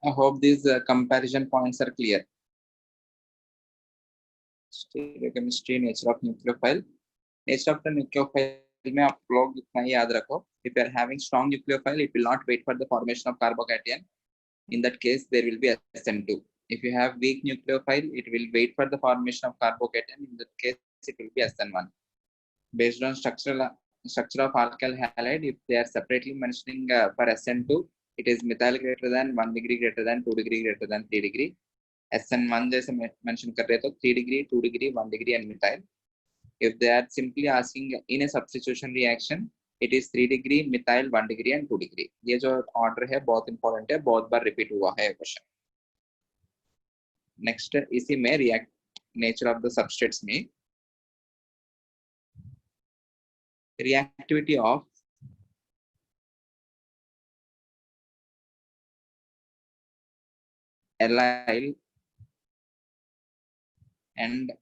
I hope these comparison points are clear. Stereochemistry, nature of nucleophile. Nature of the nucleophile में आप लोग इतना ही याद रखो. If you are having strong nucleophile, it will not wait for the formation of carbocation. In that case, there will be SN2. If you have weak nucleophile, it will wait for the formation of carbocation. In that case, it will be SN1. Based on structure of alkyl halide, if they are separately mentioning for SN2, it is methyl greater than 1 degree, greater than 2 degree, greater than 3 degree. SN1 जैसे mention कर रहे तो 3 degree, 2 degree, 1 degree and methyl. If they are simply asking in a substitution reaction, it is 3 degree, methyl, 1 degree and 2 degree. ये जो order है बहुत important है, बहुत बार repeat हुआ है question. Next इसी में nature of the substrates में reactivity of allyl and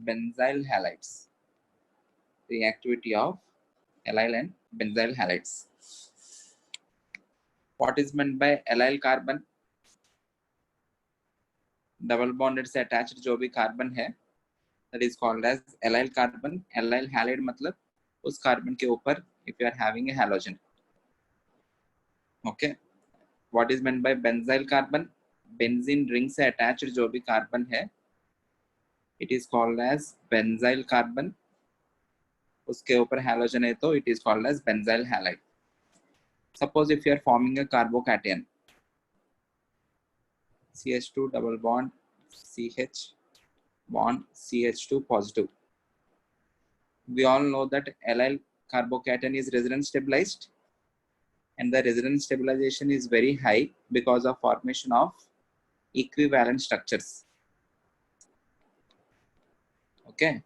benzyl halides. Reactivity of allyl and benzyl halides. What is meant by allyl carbon? Double bonded से attached जो भी carbon है, that is called as allyl carbon. Allyl halide मतलब उस carbon के ऊपर if you are having a halogen. Okay. What is meant by benzyl carbon? Benzene ring से attached जो भी carbon है, it is called as benzyl carbon. उसके ऊपर halogen है तो it is called as benzyl halide. Suppose if you are forming a carbocation, CH2 double bond CH bond CH2 positive. We all know that allyl carbocation is resonance stabilized, and the resonance stabilization is very high because of formation of equivalent structures. Okay.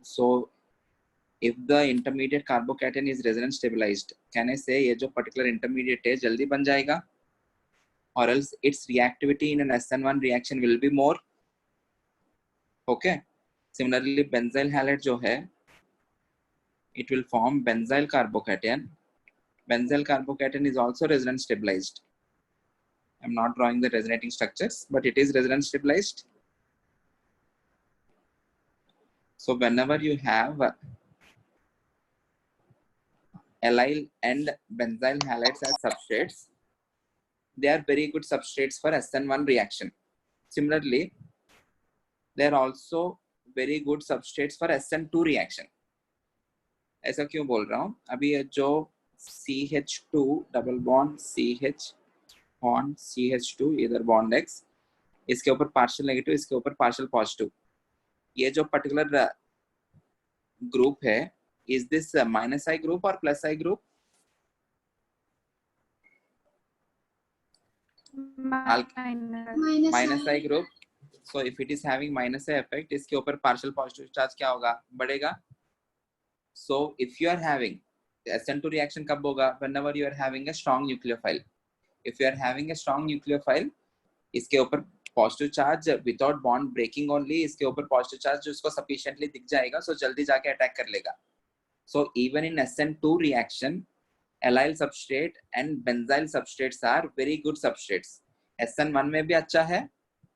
So if the intermediate carbocation is resonance stabilized, can I say ये जो particular intermediate है जल्दी बन जाएगा? Or else its reactivity in an SN1 reaction will be more. Okay. Similarly, benzyl halide जो है, it will form benzyl carbocation. Benzyl carbocation is also resonance stabilized. I'm not drawing the resonating structures, but it is resonance stabilized. So whenever you have allyl and benzyl halides as substrates, they are very good substrates for SN1 reaction. Similarly, they are also very good substrates for SN2 reaction. ऐसा क्यों बोल रहा हूँ? अभी जो CH2 double bond CH bond CH2 इधर bond X, इसके ऊपर partial negative, इसके ऊपर partial positive. ये जो particular group है, is this minus I group or plus I group? Minus I group. So if it is having minus I effect, इसके ऊपर partial positive charge क्या होगा? बढ़ेगा. So if you are having SN2 reaction कब होगा? Whenever you are having a strong nucleophile. If you are having a strong nucleophile, इसके ऊपर positive charge without bond breaking only, इसके ऊपर positive charge उसको sufficiently दिख जाएगा, so जल्दी जाके attack कर लेगा. So even in SN2 reaction, allyl substrate and benzyl substrates are very good substrates. SN1 में भी अच्छा है,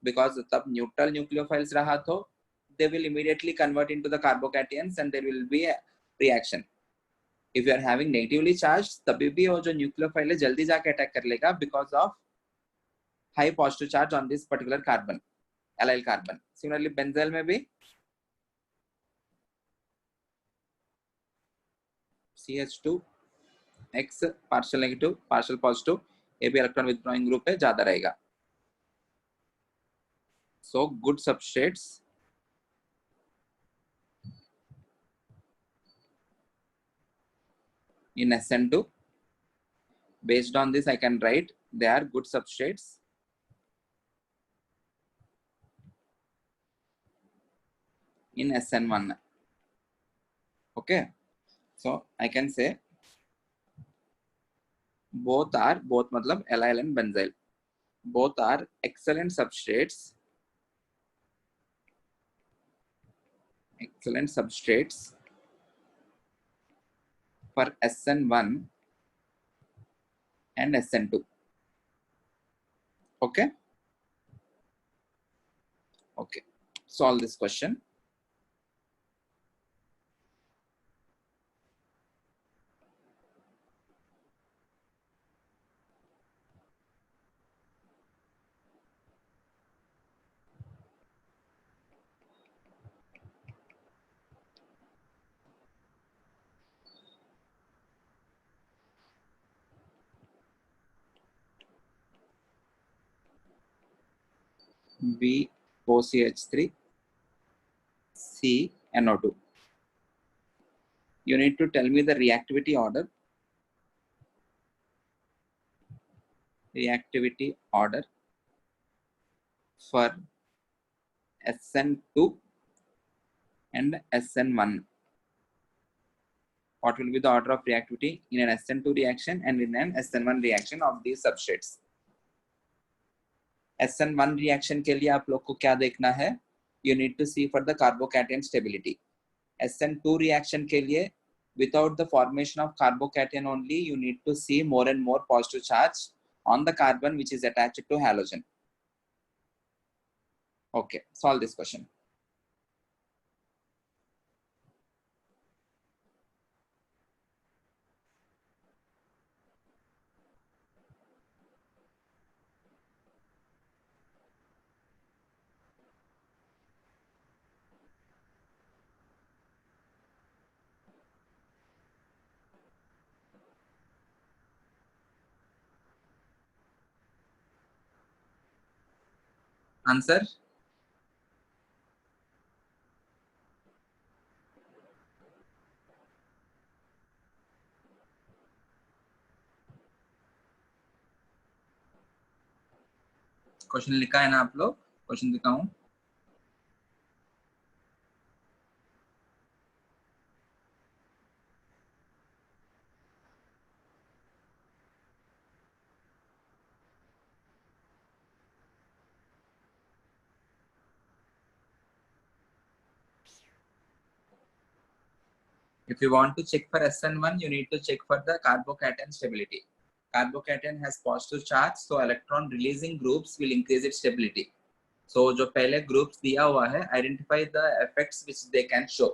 because तब neutral nucleophiles रहा तो they will immediately convert into the carbocations and there will be a reaction. If you are having negatively charged, तभी भी वो जो nucleophile है जल्दी जाके attack कर लेगा because of high positive charge on this particular carbon, allyl carbon. Similarly, benzyl में भी CH2 X partial negative, partial positive, ये भी electron withdrawing group है, ज़्यादा रहेगा. So good substrates in SN2. Based on this, I can write they are good substrates in SN1. Okay, so I can say both मतलब allyl and benzyl, both are excellent substrates for SN1 and SN2. Okay. Okay. Solve this question. B OCH3 C NO2. You need to tell me the reactivity order. Reactivity order for SN2 and SN1. What will be the order of reactivity in an SN2 reaction and in an SN1 reaction of these substrates? SN1 reaction के लिए आप लोग को क्या देखना है? You need to see for the carbocation stability. SN2 reaction के लिए without the formation of carbocation only, you need to see more and more positive charge on the carbon which is attached to halogen. Okay, solve this question. Answer? Question लिखा है ना आप लोग? Question दिखाऊं? If you want to check for SN1, you need to check for the carbocation stability. Carbocation has positive charge, so electron releasing groups will increase its stability. So जो पहले groups दिया हुआ है, identify the effects which they can show.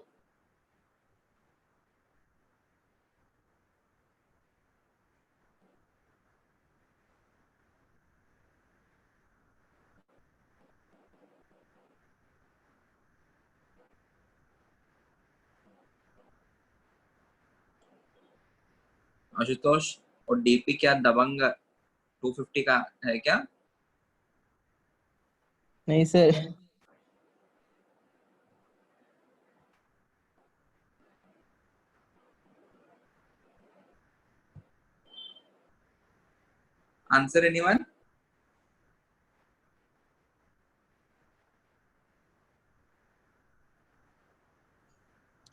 Ashutosh और DP क्या दबंग 250 का है क्या? नहीं sir, Answer anyone?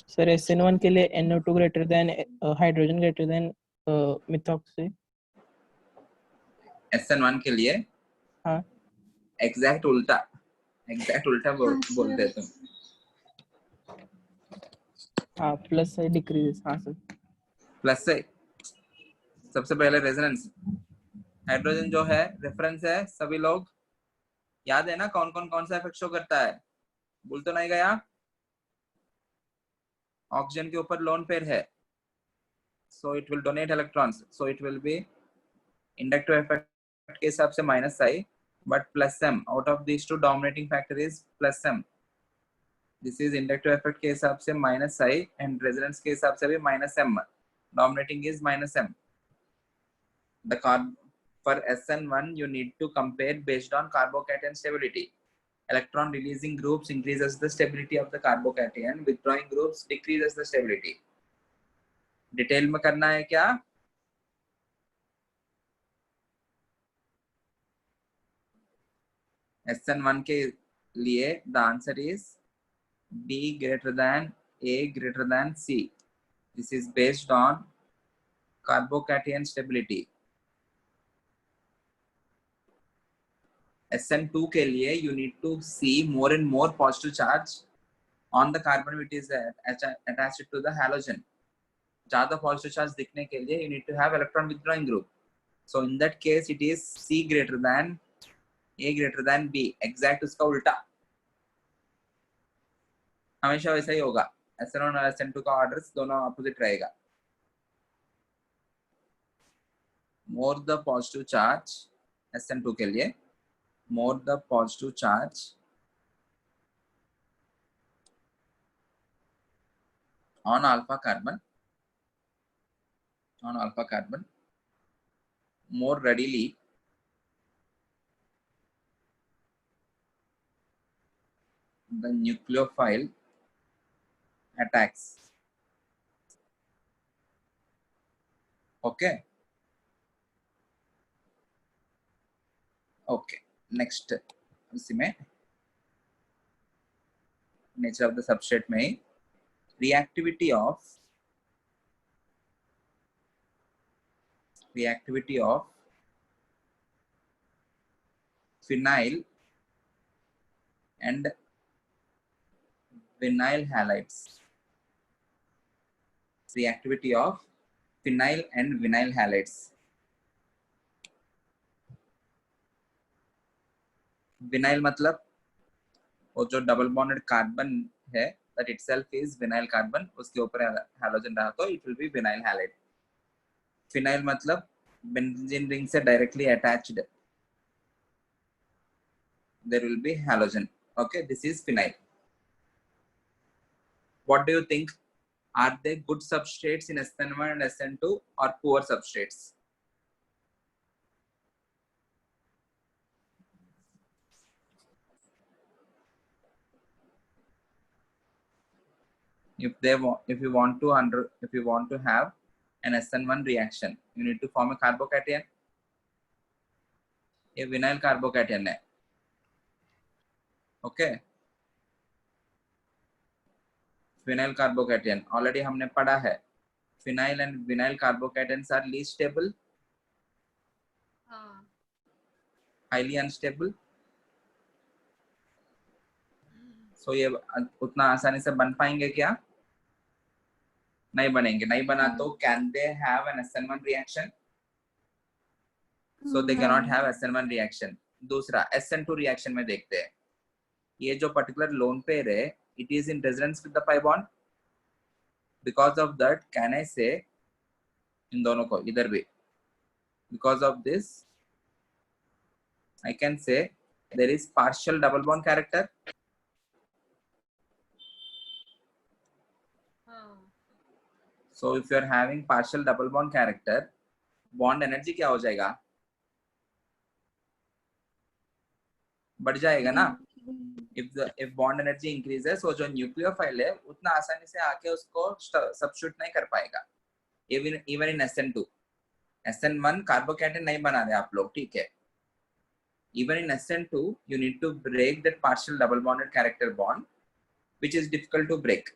Sir SN1 के लिए NO2 greater than hydrogen greater than methoxy. SN1 के लिए हाँ एग्जैक्ट उल्टा बोलते हैं तुम. हाँ प्लस है डिक्रीज. हाँ सर प्लस से सबसे पहले रेजोनेंस. हाइड्रोजन जो है रेफरेंस है. सभी लोग याद है ना कौन सा इफेक्ट शो करता है? भूल तो नहीं गया? ऑक्सीजन के ऊपर लोन पेयर है, so it will donate electrons, so it will be inductive effect के हिसाब से minus I, but plus m. Out of these two, dominating factor is plus m. This is inductive effect के हिसाब से minus I and resonance के हिसाब से भी minus m. Dominating is minus m. The for SN1 you need to compare based on carbocation stability. Electron releasing groups increases the stability of the carbocation, withdrawing groups decreases the stability. Detail में करना है क्या? SN1 के लिए the answer is B greater than A greater than C. This is based on carbocation stability. SN2 के लिए you need to see more and more positive charge on the carbon which is attached to the halogen. ज्यादा positive charge दिखने के लिए you need to have electron withdrawing group. So in that case it is C greater than A greater than B. Exact उसका उल्टा हमेशा वैसा ही होगा. SN1 और SN2 का ऑर्डर्स दोनों ऑपोजिट रहेगा. More the positive charge SN2 के लिए, more the positive charge on alpha carbon, more readily the nucleophile attacks. Okay. Okay. Next, इसी में nature of the substrate में reactivity of phenyl and vinyl halides. Reactivity of phenyl and vinyl halides. Vinyl मतलब वो जो double bonded carbon है, that itself is vinyl carbon, उसके ऊपर halogen रहा तो it will be vinyl halide. Phenyl मतलब benzene ring से directly attached, there will be halogen. Okay, this is phenyl. What do you think? Are they good substrates in SN1 and SN2 or poor substrates? If you want to have an SN1 reaction, you need to form a carbocation. A vinyl carbocation है. Okay. Phenyl carbocation already हमने पढ़ा है. Phenyl and vinyl carbocations are least stable, highly unstable. So ये उतना आसानी से बन पाएंगे क्या? नहीं बनेंगे. नहीं बना तो can they have an SN1 reaction? So they cannot have SN1 reaction. दूसरा SN2 reaction में देखते हैं. ये जो particular lone pair है, it is in resonance with the pi bond. Because of that, can I say इन दोनों को इधर भी? Because of this, I can say there is partial double bond character. So if you are having partial double bond character, bond energy क्या हो जाएगा? बढ़ जाएगा ना? If bond energy increases, so जो nucleophile है उतना आसानी से आके उसको substitute नहीं कर पाएगा. Even in SN2, SN1 carbocation नहीं बना रहे आप लोग, ठीक है? Even in SN2, you need to break that partial double bonded character bond, which is difficult to break.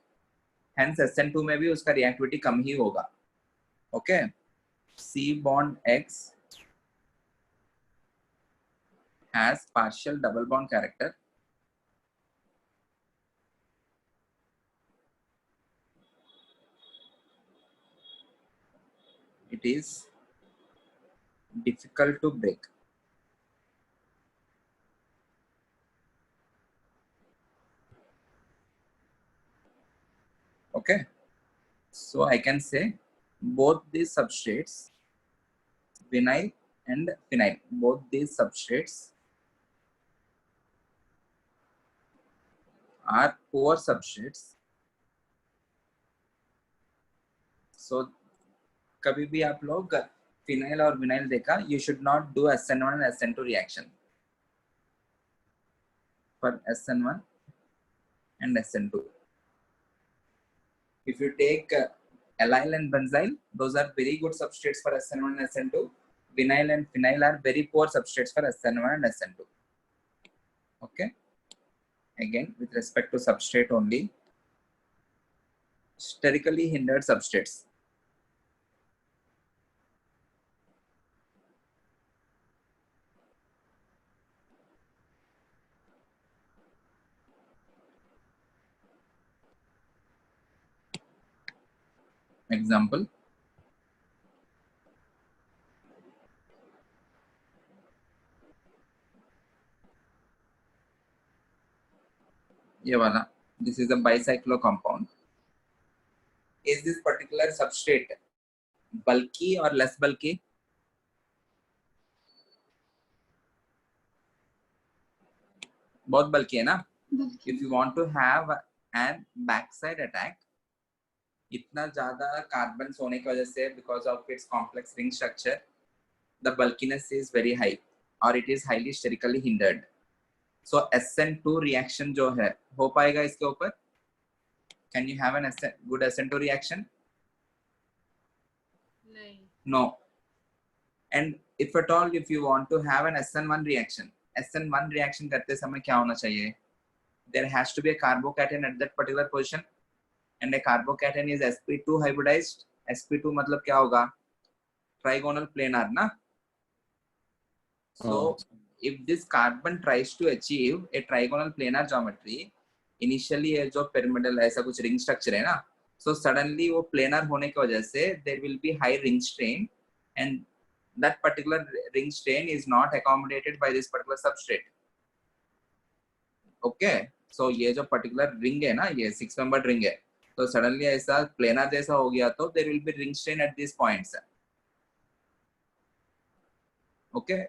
Hence SN2 में भी उसका reactivity कम ही होगा. Okay? C bond X has partial double bond character. It is difficult to break. Okay? So I can say both these substrates, vinyl and phenyl, both these substrates are poor substrates. So कभी भी आप लोग phenyl और vinyl देखा, you should not do SN1 and SN2 reaction. For SN1 and SN2. If you take allyl and benzyl, those are very good substrates for SN1 and SN2. Vinyl and phenyl are very poor substrates for SN1 and SN2. Okay. Again, with respect to substrate only, sterically hindered substrates. Example, ये वाला, this is a bicyclo compound. Is this particular substrate bulky or less bulky? बहुत bulky है ना? If you want to have an backside attack, इतना ज़्यादा carbons होने की वजह से, because of its complex ring structure, the bulkiness is very high or it is highly sterically hindered. So SN2 reaction जो है हो पाएगा इसके ऊपर? Can you have an good SN2 reaction? No. And if at all, if you want to have an SN1 reaction करते समय क्या होना चाहिए? There has to be a carbocation at that particular position, and a carbocation is sp2 hybridized. sp2 मतलब क्या होगा? Trigonal planar ना? So if this carbon tries to achieve a trigonal planar geometry, initially ये जो pyramidal ऐसा कुछ ring structure है ना, so suddenly वो planar होने की वजह से there will be high ring strain, and that particular ring strain is not accommodated by this particular substrate. Okay, so ये जो particular ring है ना, ये 6-membered ring है, तो suddenly ऐसा planar जैसा हो गया तो there will be ring strain at these points. Okay,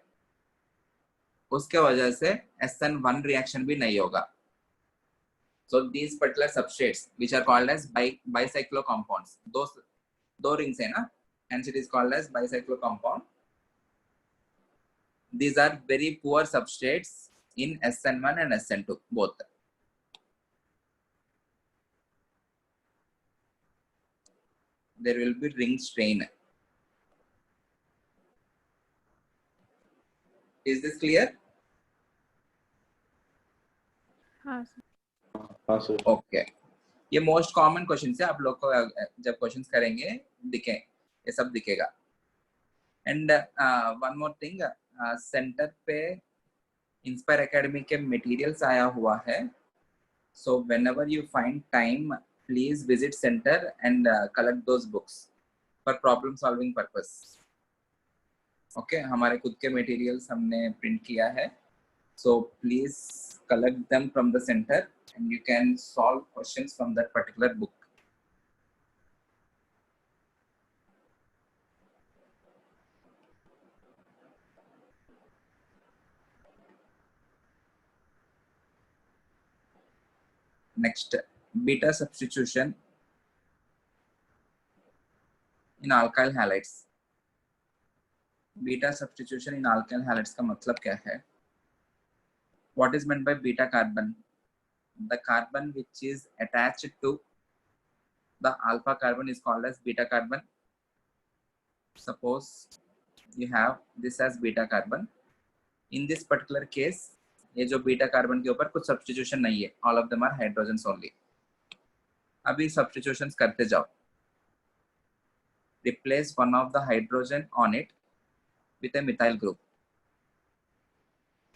उसके वजह से SN1 reaction भी नहीं होगा. So these particular substrates, which are called as bicyclo compounds, दो rings है ना, hence it is called as bicyclo compound. These are very poor substrates in SN1 and SN2 both. There will be ring strain. Is this clear? हाँ sir. Okay. ये most common question है, आप लोग को जब questions करेंगे दिखे, ये सब दिखेगा. And one more thing, centre पे इंस्पायर एकेडमी के मटेरियल्स आया हुआ है. So whenever you find time, please visit centre and collect those books for problem solving purpose. Okay, हमारे खुद के मटेरियल्स हमने प्रिंट किया है, so please collect them from the center and you can solve questions from that particular book. Next, beta substitution in alkyl halides. Beta substitution in alkyl halides का मतलब क्या है? What is meant by beta carbon? The carbon which is attached to the alpha carbon is called as beta carbon. Suppose you have this as beta carbon. In this particular case, ये जो beta carbon के ऊपर कुछ substitution नहीं है. All of them are hydrogens only. अभी substitutions करते जाओ. Replace one of the hydrogen on it with a methyl group,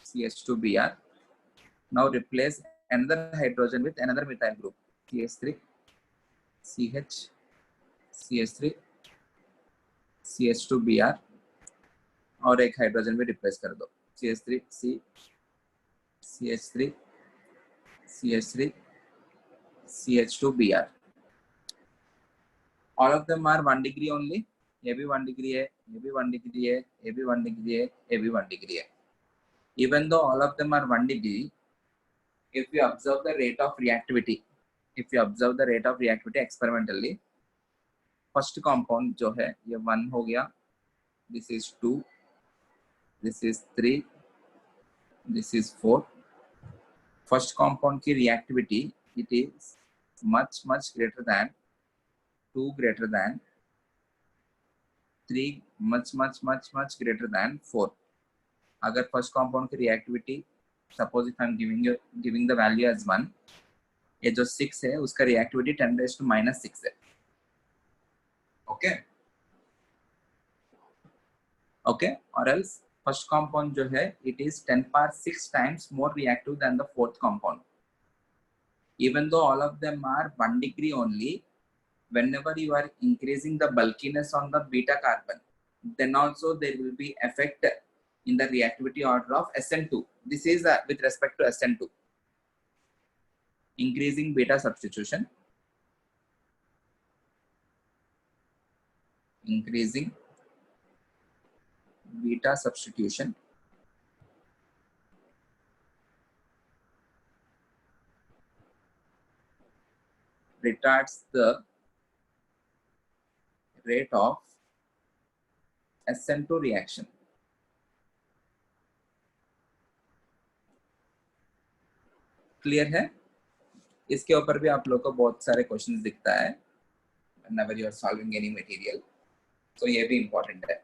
CH2Br. Now replace another hydrogen with another methyl group, CH3, CH, CH3, CH2Br, और एक hydrogen भी replace कर दो, CH3, C, CH3, CH3, CH2Br. All of them are 1 degree only. ये भी 1 degree है, ये भी 1 degree है, ये भी 1 degree है, ये भी 1 degree है. Even though all of them are 1 degree, if you observe the rate of reactivity, experimentally, first compound जो है ये 1 हो गया, this is 2, this is 3, this is 4. First compound की reactivity, it is much greater than 2, greater than 3, much greater than 4. अगर first compound की reactivity, suppose if I am giving the value as 1, ये जो 6 है उसका reactivity 10⁻⁻6 है. Okay, or else first compound जो है it is 10⁻6 times more reactive than the fourth compound. Even though all of them are 1 degree only, whenever you are increasing the bulkiness on the beta carbon, then also there will be effect in the reactivity order of SN2. This is with respect to SN2. Increasing beta substitution. Increasing beta substitution retards the rate of SN2 reaction. Clear है? इसके ऊपर भी आप लोग को बहुत सारे questions दिखता है whenever you are solving any material, so ये भी important है.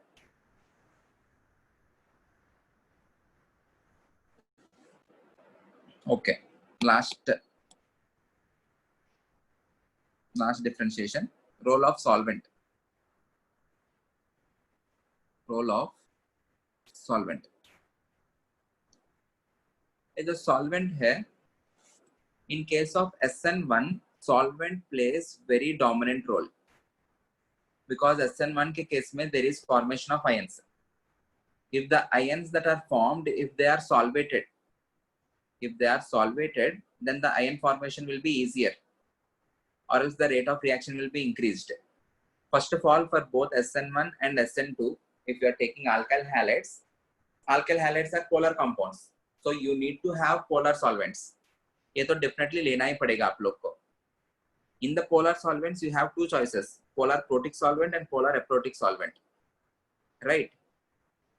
Okay, last differentiation, role of solvent. Role of solvent. ये जो solvent है, in case of SN1, solvent plays very dominant role because SN1 के case में there is formation of ions. If the ions that are formed, if they are solvated, then the ion formation will be easier, or else the rate of reaction will be increased. First of all, for both SN1 and SN2, if you are taking alkyl halides are polar compounds, so you need to have polar solvents. ये तो definitely लेना ही पड़ेगा आप लोग को. In the polar solvents, you have two choices: polar protic solvent and polar aprotic solvent. Right?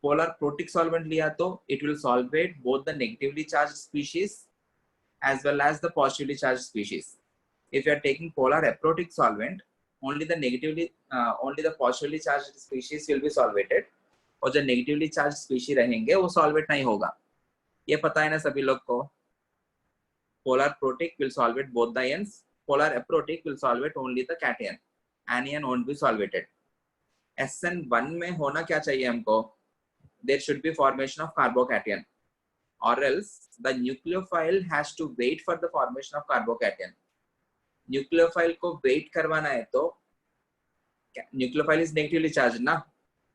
Polar protic solvent लिया तो it will solvate both the negatively charged species as well as the positively charged species. If you are taking polar aprotic solvent, only the positively charged species will be solvated, और जो negatively charged species रहेंगे वो solvate नहीं होगा. ये पता है ना सभी लोग को? Polar protic will solvate both the ions. Polar aprotic will solvate only the cation. Anion won't be solvated. SN1 में होना क्या चाहिए हमको? There should be formation of carbocation, or else the nucleophile has to wait for the formation of carbocation. Nucleophile को wait करवाना है तो nucleophile is negatively charged ना.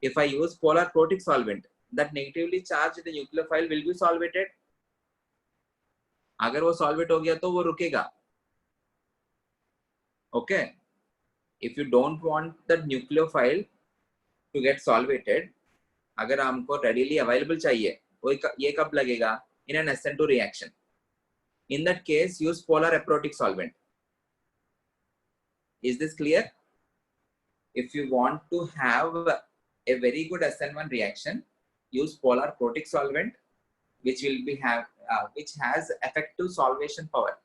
If I use polar protic solvent, that negatively charged nucleophile will be solvated. अगर वो solvate हो गया तो वो रुकेगा. Okay. If you don't want the nucleophile to get solvated, अगर हमको readily available चाहिए, वो ये कब लगेगा? In an SN2 reaction. In that case, use polar aprotic solvent. Is this clear? If you want to have a very good SN1 reaction, use polar protic solvent, which has effective solvation power,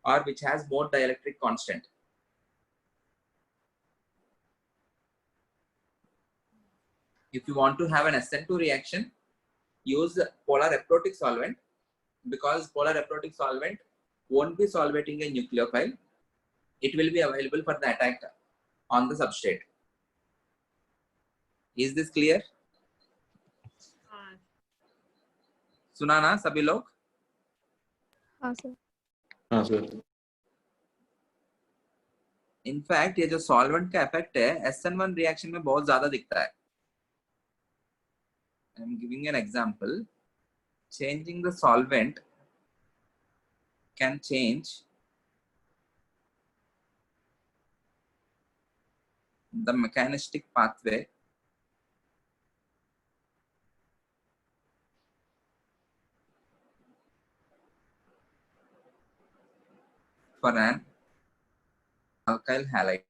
or which has more dielectric constant. If you want to have an SN2 reaction, use polar aprotic solvent, because polar aprotic solvent won't be solvating a nucleophile. It will be available for the attack on the substrate. Is this clear? सुना ना सभी लोग? हाँ sir. हाँ sir. In fact ये जो solvent का effect है SN1 रिएक्शन में बहुत ज्यादा दिखता है. I am giving an example. Changing the solvent can change the mechanistic pathway for an alkyl halide.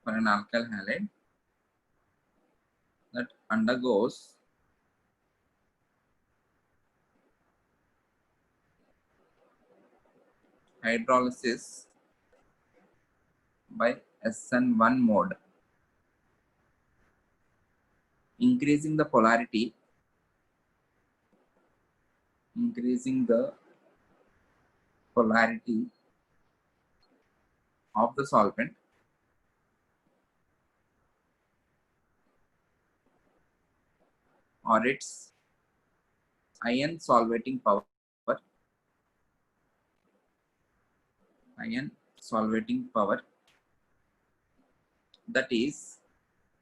For an alkyl halide that undergoes hydrolysis by SN1 mode, increasing the polarity, of the solvent or its ion solvating power ion solvating power, that is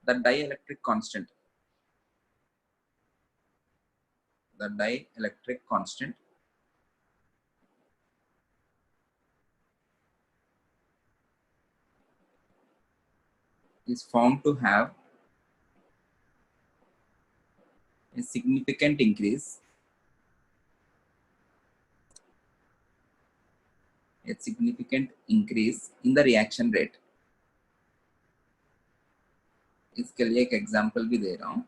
the dielectric constant. The dielectric constant is found to have a significant increase, in the reaction rate. इसके लिए एक example भी दे रहा हूं.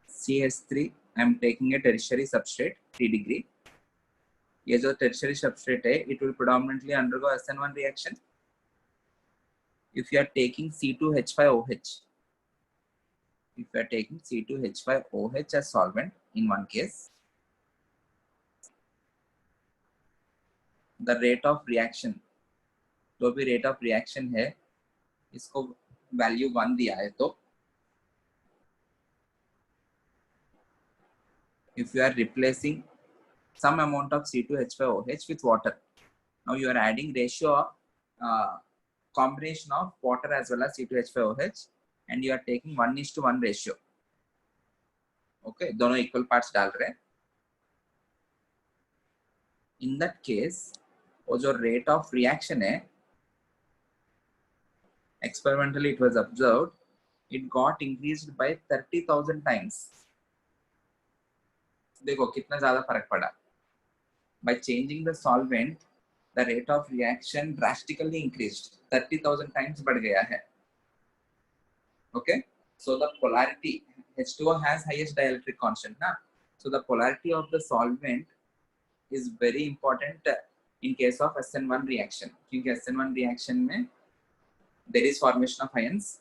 CH3 I am taking a tertiary substrate 3 degree. ये जो tertiary substrate है, it will predominantly undergo SN1 reaction. If you are taking C2H5OH, if you are taking C2H5OH as solvent in one case, the rate of reaction, जो भी rate of reaction है, इसको value 1 दिया है, तो if you are replacing some amount of C2H5OH with water, now you are adding ratio of combination of water as well as C2H5OH, and you are taking 1:1 ratio. Okay, दोनों equal parts डाल रहे हैं. In that case, वो जो rate of reaction है, experimentally it was observed, it got increased by 30,000 times. देखो कितना ज़्यादा फर्क पड़ा. By changing the solvent, the rate of reaction drastically increased. 30,000 times बढ़ गया है. Okay, so the polarity, H2O has highest dielectric constant, na? So the polarity of the solvent is very important in case of SN1 reaction. क्योंकि SN1 reaction में there is formation of ions.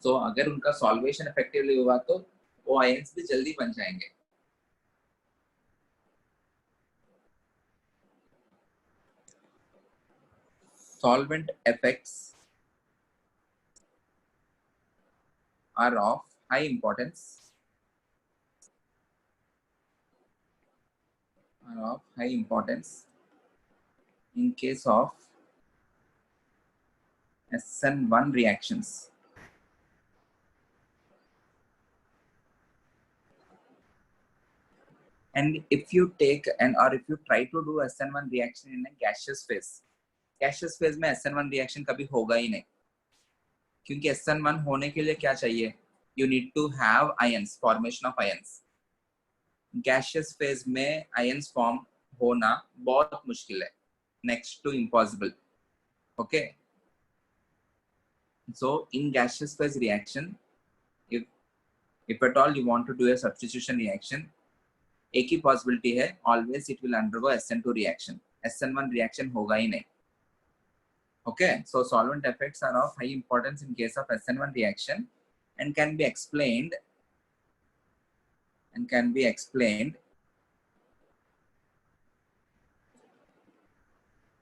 So अगर उनका solvation effectively हुआ तो वो ions भी जल्दी बन जाएंगे. Solvent effects are of high importance. In case of SN1 reactions. And if you take or if you try to do SN1 reaction in a gaseous phase में SN1 reaction कभी होगा ही नहीं. क्योंकि SN1 होने के लिए क्या चाहिए? You need to have ions, formation of ions. Gaseous phase में ions form होना बहुत मुश्किल है, next to impossible. Okay. So in gaseous phase reaction, if at all you want to do a substitution reaction, एक ही possibility है, always it will undergo SN2 reaction. SN1 reaction होगा ही नहीं. Okay, so solvent effects are of high importance in case of SN1 reaction and can be explained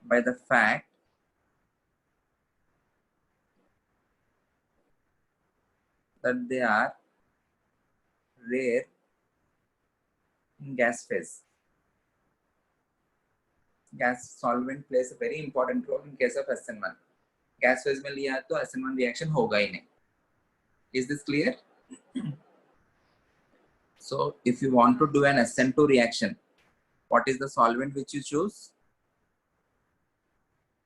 by the fact that they are rare in gas phase. Gas solvent plays a very important role in case of SN1. Gas phase में लिया तो SN1 reaction होगा ही नहीं. Is this clear? So if you want to do an SN2 reaction, what is the solvent which you choose?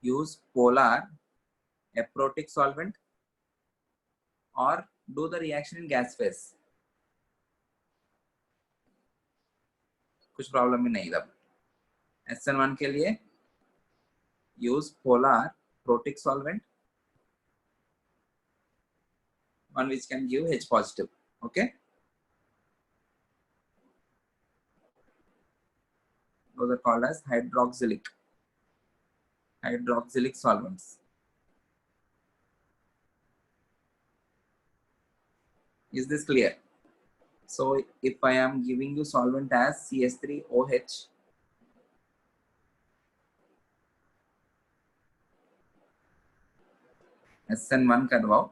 Use polar aprotic solvent or do the reaction in gas phase. कुछ problem ही नहीं. तब SN1 के लिए use polar protic solvent, one which can give H positive. Okay, those are called as hydroxylic solvents. Is this clear? So if I am giving you solvent as CH3OH, SN1 करवाओ,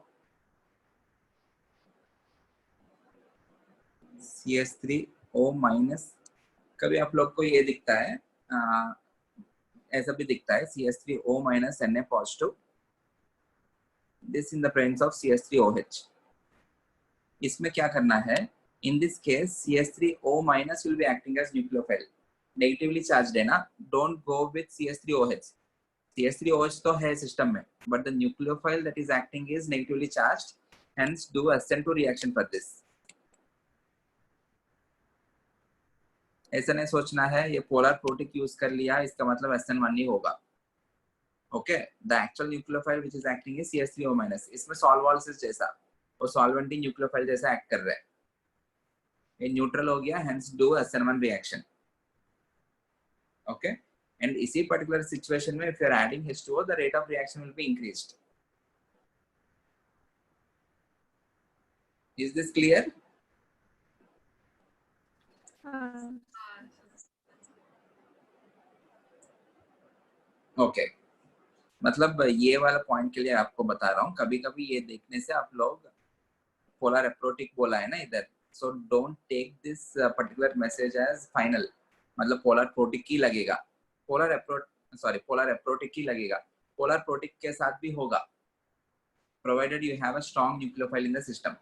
CH3O minus कभी आप लोग को ये दिखता है, ऐसा भी दिखता है CH3O minus Na positive, this in the presence of CH3OH. इसमें क्या करना है, in this case CH3O minus will be acting as nucleophile, negatively charged है ना, don't go with CH3OH. CH3OH तो है सिस्टम में, but the nucleophile that is acting is negatively charged, hence do SN2 reaction for this. ऐसा नहीं सोचना है ये पोलर प्रोटिक यूज कर लिया इसका मतलब SN1 ही होगा. Okay, the actual nucleophile which is acting is CH3O minus. इसमें सॉल्वॉल्सिस जैसा और सॉल्वेंटी न्यूक्लियोफाइल जैसा एक्ट कर रहा है, ये न्यूट्रल हो गया, hence do SN1 reaction. Okay, and इसी पर्टिकुलर सिचुएशन में if you are adding H2O the rate of reaction will be increased. Is this clear? Okay, मतलब ये वाला पॉइंट के लिए आपको बता रहा हूँ, कभी कभी ये देखने से आप लोग पोलर एप्रोटिक बोला है ना इधर, so don't take this particular message as final, मतलब पोलर प्रोटिक ही लगेगा, पोलर एप्रोटिक ही लगेगा, पोलर प्रोटिक के साथ भी होगा provided you have a strong nucleophile in the system.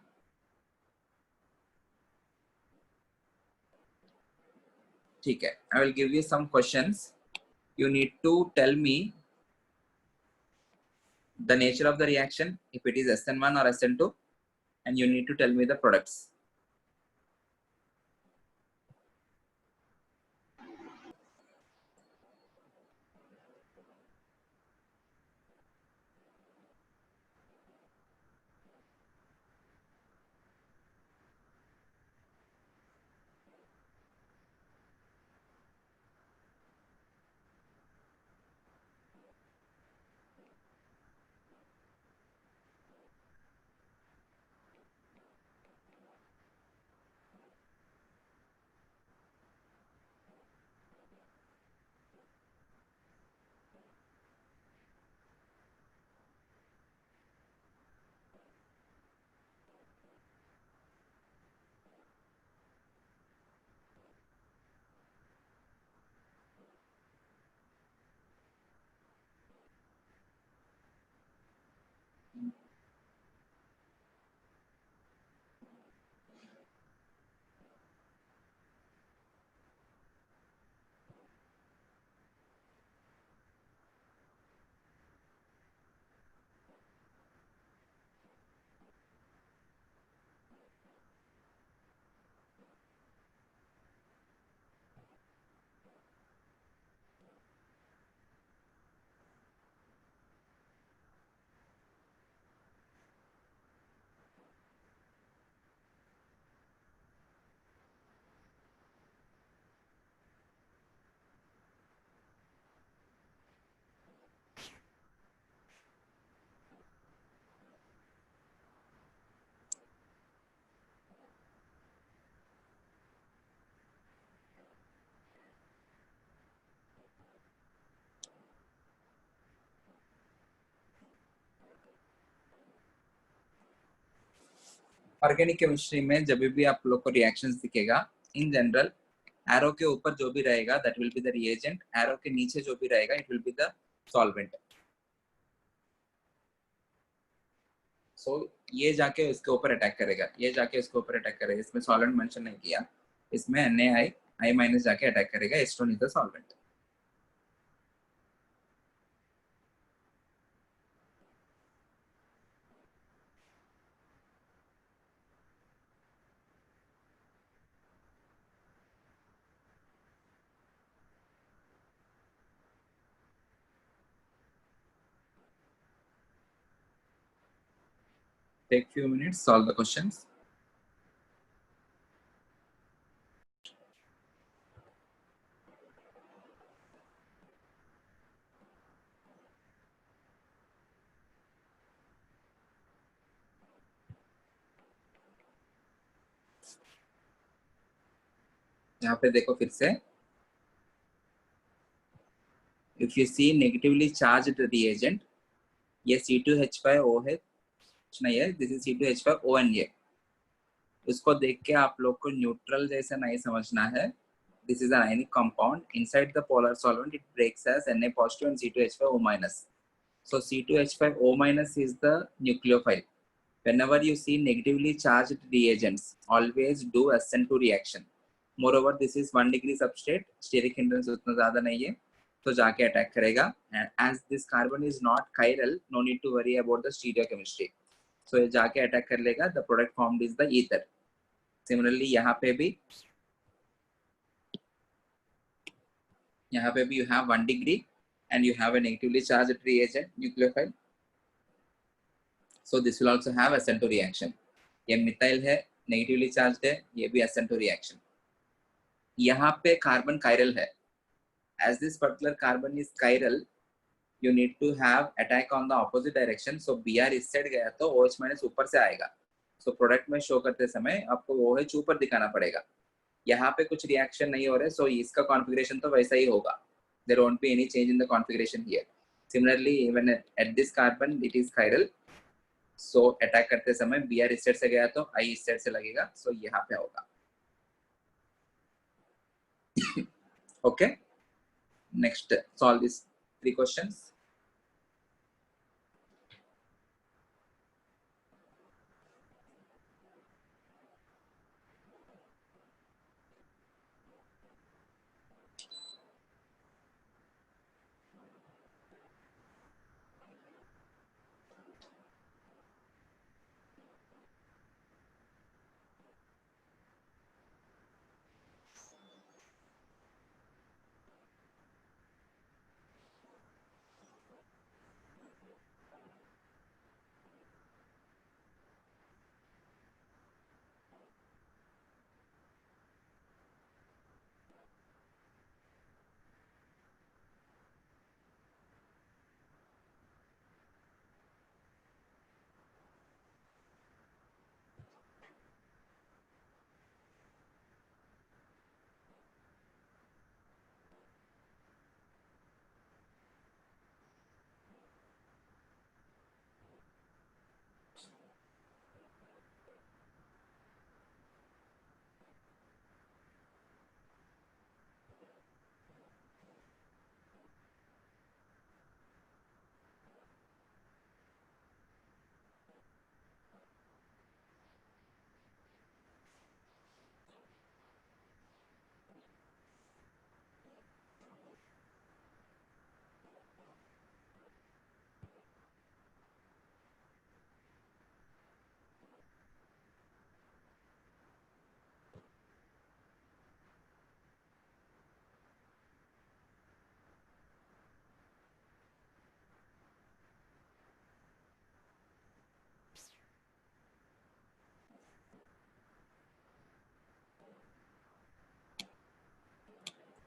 ठीक है, I will give you some questions, you need to tell me the nature of the reaction, if it is SN1 or SN2, and you need to tell me the products. Organic chemistry में जब भी आप लोग को reactions दिखेगा, in general arrow के ऊपर जो भी रहेगा that will be the reagent, arrow के नीचे जो भी रहेगा it will be the solvent. So ये जाके उसके ऊपर अटैक करेगा, ये जाके इसके ऊपर अटैक करेगा. इसमें सॉल्वेंट मेंशन नहीं किया, इसमें NaI जाके अटैक करेगा, Aston is the solvent. Take few minutes, solve the questions. यहाँ पे देखो फिर से, if you see negatively charged reagent, ये C2H5O है, नहीं है, this is C2H5O and A. इसको देख के आप लोग को न्यूट्रल जैसा नहीं समझना है, this is an ionic compound. Inside the polar solvent, it breaks as Na positive and C2H5O minus. So C2H5O minus is the nucleophile. Whenever you see negatively charged reagents, always do SN2 reaction. Moreover, this is 1 degree substrate, steric hindrance उतना ज़्यादा नहीं है, तो जाके attack करेगा. And as this carbon is not chiral, no need to worry about the stereochemistry. So ये जाके attack कर लेगा. The product formed is the ether. Similarly, यहाँ पे भी you have 1 degree and you have a negatively charged reagent nucleophile. So this will also have SN2 reaction. ये methyl है, negatively charged है, ये भी SN2 reaction. यहाँ पे कार्बन chiral है. As this particular carbon is chiral, you need to have attack on the opposite direction. So Br इस side गया तो OH minus ऊपर से आएगा. So product में शो करते समय आपको OH ऊपर दिखाना पड़ेगा. यहाँ पे कुछ रिएक्शन नहीं हो रहे, so इसका कॉन्फ़िगरेशन तो वैसा ही होगा. There won't be any change in the configuration here. Similarly, even at this carbon, it is chiral. So attack करते समय Br इस साइड से गया तो I इस साइड से लगेगा, so यहाँ पे होगा. Okay. Next, solve these 3 questions.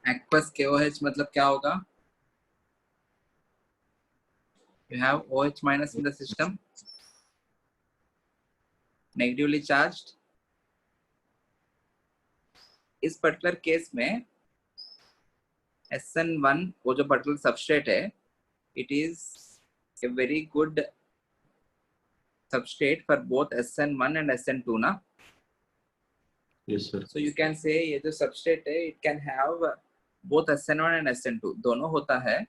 Aqueous KOH मतलब क्या होगा? You have OH minus in the system, negatively charged. इस पर्टिकुलर केस में SN1 वो जो पर्टिकुलर सबस्ट्रेट है, it is a very good substrate for both SN1 and SN2 ना? Yes, sir. So you can say ये जो substrate है, it can have both SN1 and SN2 दोनों होता है.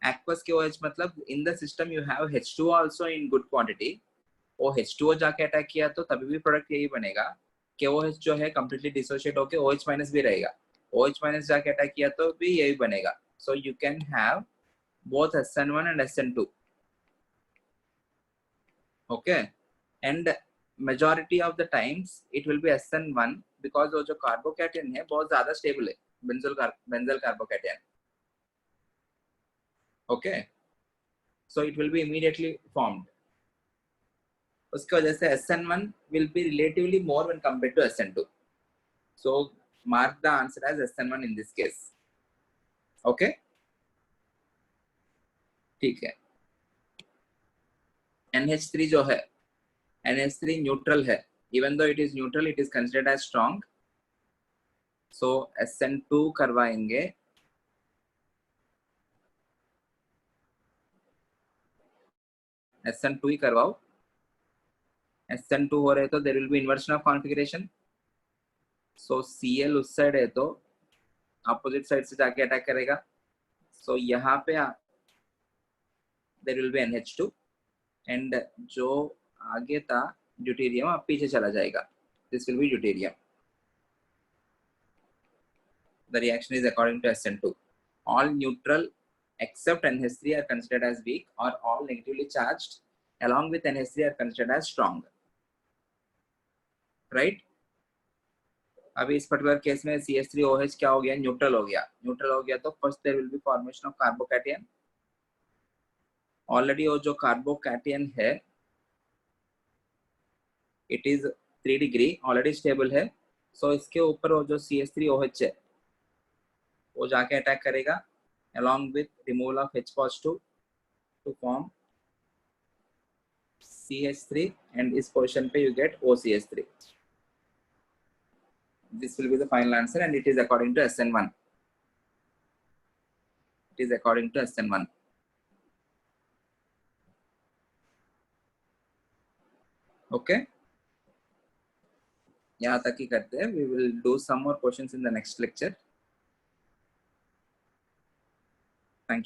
Aqueous KOH मतलब in the system you have H2O also in good quantity. वो H2O जाके अटैक किया तो तभी भी प्रोडक्ट यही बनेगा. KOH जो है completely dissociate होके OH minus भी रहेगा. OH minus जाके अटैक किया तो भी यही बनेगा. So you can have both SN1 and SN2. Okay, and majority of the times it will be SN1 because वो जो कार्बोकैटायन है बहुत ज़्यादा स्टेबल है, benzyl carbocation. Okay, so it will be immediately formed. उसकी वजह से SN1 will be relatively more when compared to SN2. So mark the answer as SN1 in this case. Okay, ठीक है. NH3 जो है, NH3 neutral है. Even though it is neutral, it is considered as strong. So SN2 करवाएंगे. SN2 ही करवाओ. SN2 हो रहे तो there will be inversion of configuration. So Cl उस साइड है तो अपोजिट साइड से जाके अटैक करेगा. सो यहाँ पे there will B NH2 and जो आगे था ड्यूटेरियम अब पीछे चला जाएगा. This will be deuterium. The reaction is according to SN2. All neutral except NH3 are considered as weak, or all negatively charged along with NH3 are considered as strong. Right? अभी इस particular case में CH3OH क्या हो गया? Neutral हो गया. Neutral हो गया तो first there will be formation of carbocation. Already वो जो कार्बोकैटियन है it is 3 degree already stable है. सो इसके ऊपर वो जो CH3OH है वो जाके अटैक करेगा along with removal of H positive to form CH3 and इस position पे you get OCH3. This will be the final answer and it is according to SN1. It is according to SN1. Okay. यहाँ तक ही करते हैं. We will do some more questions in the next lecture. Thank you.